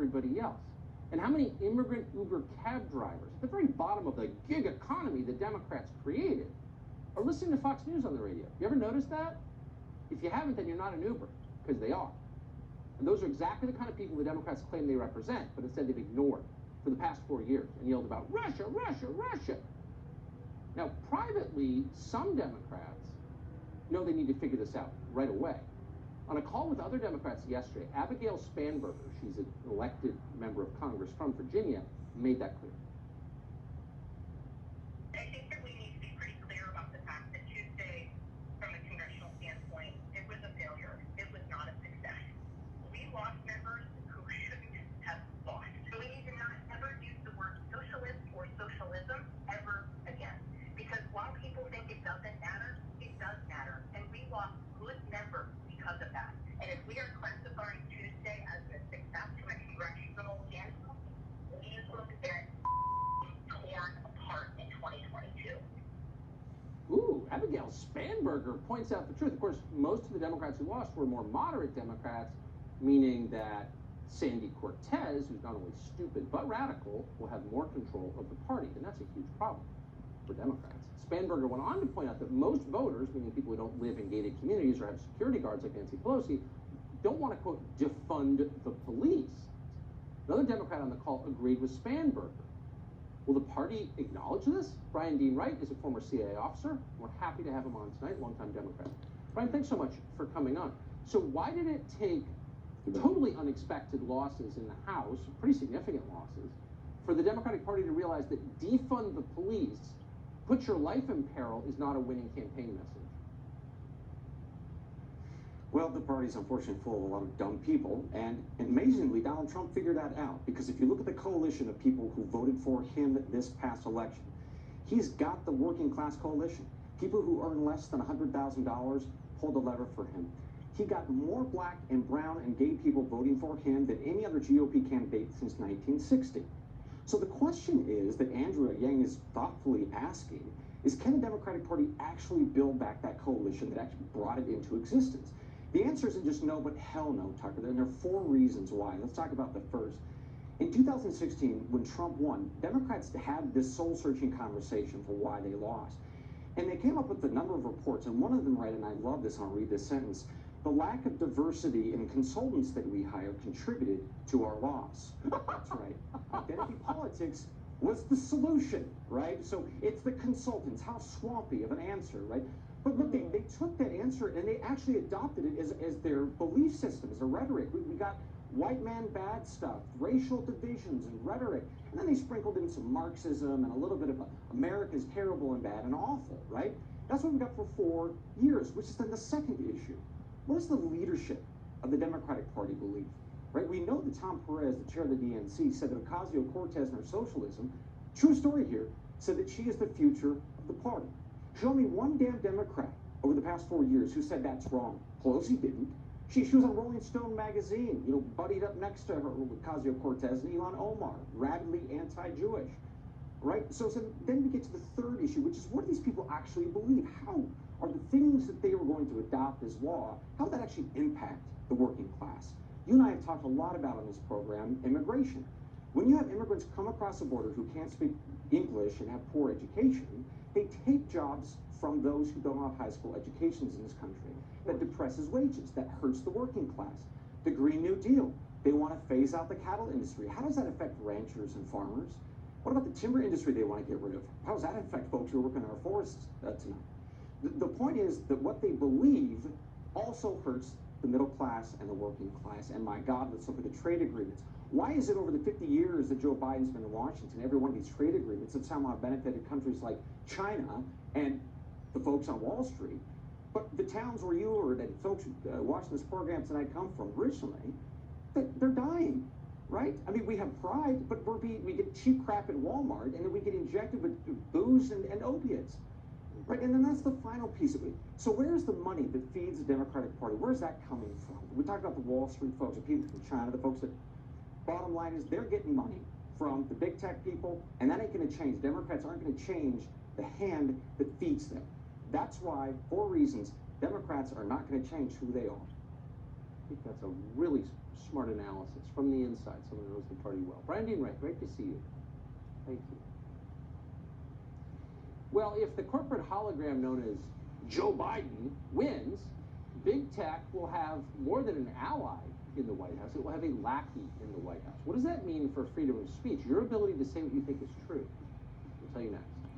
everybody else. And how many immigrant Uber cab drivers at the very bottom of the gig economy the Democrats created are listening to Fox News on the radio? You ever notice that? If you haven't, then you're not an Uber, because they are. And those are exactly the kind of people the Democrats claim they represent, but instead they've ignored for the past 4 years and yelled about Russia, Russia, Russia. Now, privately, some Democrats know they need to figure this out right away. On a call with other Democrats yesterday, Abigail Spanberger, she's an elected member of Congress from Virginia, made that clear. I think that we need to be pretty clear about the fact that Tuesday, from a congressional standpoint, it was a failure. It was not a success. We lost members who shouldn't have lost. So we need to not ever use the word socialist or socialism ever again. Because while people think it doesn't matter, it does matter. And we lost good members because of that. And if we are classifying Tuesday as a success from a congressional standpoint, we will get torn apart in 2022. Ooh, Abigail Spanberger points out the truth. Of course, most of the Democrats who lost were more moderate Democrats, meaning that Sandy Cortez, who's not only stupid but radical, will have more control of the party. And that's a huge problem for Democrats. Spanberger went on to point out that most voters, meaning people who don't live in gated communities or have security guards like Nancy Pelosi, don't want to, quote, defund the police. Another Democrat on the call agreed with Spanberger. Will the party acknowledge this? Brian Dean Wright is a former CIA officer. We're happy to have him on tonight, longtime Democrat. Brian, thanks so much for coming on. So why did it take totally unexpected losses in the House, pretty significant losses, for the Democratic Party to realize that defund the police, put your life in peril, is not a winning campaign message? Well, the party's unfortunately full of a lot of dumb people, and amazingly, Donald Trump figured that out, because if you look at the coalition of people who voted for him this past election, he's got the working class coalition. People who earn less than $100,000 pulled the lever for him. He got more black and brown and gay people voting for him than any other GOP candidate since 1960. So the question is that Andrea Yang is thoughtfully asking is, can the Democratic Party actually build back that coalition that actually brought it into existence? The answer isn't just no, but hell no, Tucker. And there are 4 reasons why. Let's talk about the first. In 2016, when Trump won, Democrats had this soul-searching conversation for why they lost. And they came up with a number of reports, and one of them, right, and I love this, I'll read this sentence: the lack of diversity in consultants that we hire contributed to our loss. That's right. Identity politics was the solution, right? So it's the consultants, how swampy of an answer, right? But look, they took that answer and they actually adopted it as their belief system, as a rhetoric. We got white man bad stuff, racial divisions and rhetoric, and then they sprinkled in some Marxism and a little bit of America's terrible and bad and awful, right? That's what we got for 4 years, which is then the second issue. What does the leadership of the Democratic Party believe? Right? We know that Tom Perez, the chair of the DNC, said that Ocasio-Cortez and her socialism, true story here, said that she is the future of the party. Show me one damn Democrat over the past 4 years who said that's wrong. Pelosi didn't. She was on Rolling Stone magazine, you know, buddied up next to her with Ocasio-Cortez and Ilhan Omar, rabidly anti-Jewish. Right? So then we get to the third issue, which is, what do these people actually believe? How are the things that they were going to adopt as law, how would that actually impact the working class? You and I have talked a lot about on this program immigration. When you have immigrants come across the border who can't speak English and have poor education, they take jobs from those who don't have high school educations in this country. That depresses wages, that hurts the working class. The Green New Deal, they want to phase out the cattle industry. How does that affect ranchers and farmers? What about the timber industry they want to get rid of? How does that affect folks who are working in our forests tonight? The point is that what they believe also hurts the middle class and the working class. And my God, let's look at the trade agreements. Why is it over the 50 years that Joe Biden's been in Washington, every one of these trade agreements have somehow benefited countries like China and the folks on Wall Street? But the towns where you or the folks watching this program tonight come from originally, they're dying, right? I mean, we have pride, but we get cheap crap at Walmart, and then we get injected with booze and opiates. Right, and then that's the final piece of it. So where's the money that feeds the Democratic Party? Where's that coming from? We talk about the Wall Street folks, the people from China, the folks that, bottom line is, they're getting money from the big tech people, and that ain't going to change. Democrats aren't going to change the hand that feeds them. That's why, 4 reasons, Democrats are not going to change who they are. I think that's a really smart analysis from the inside, someone who knows the party well. Brian Dean Wright, great to see you. Thank you. Well, if the corporate hologram known as Joe Biden wins, big tech will have more than an ally in the White House. It will have a lackey in the White House. What does that mean for freedom of speech? Your ability to say what you think is true. I'll tell you next.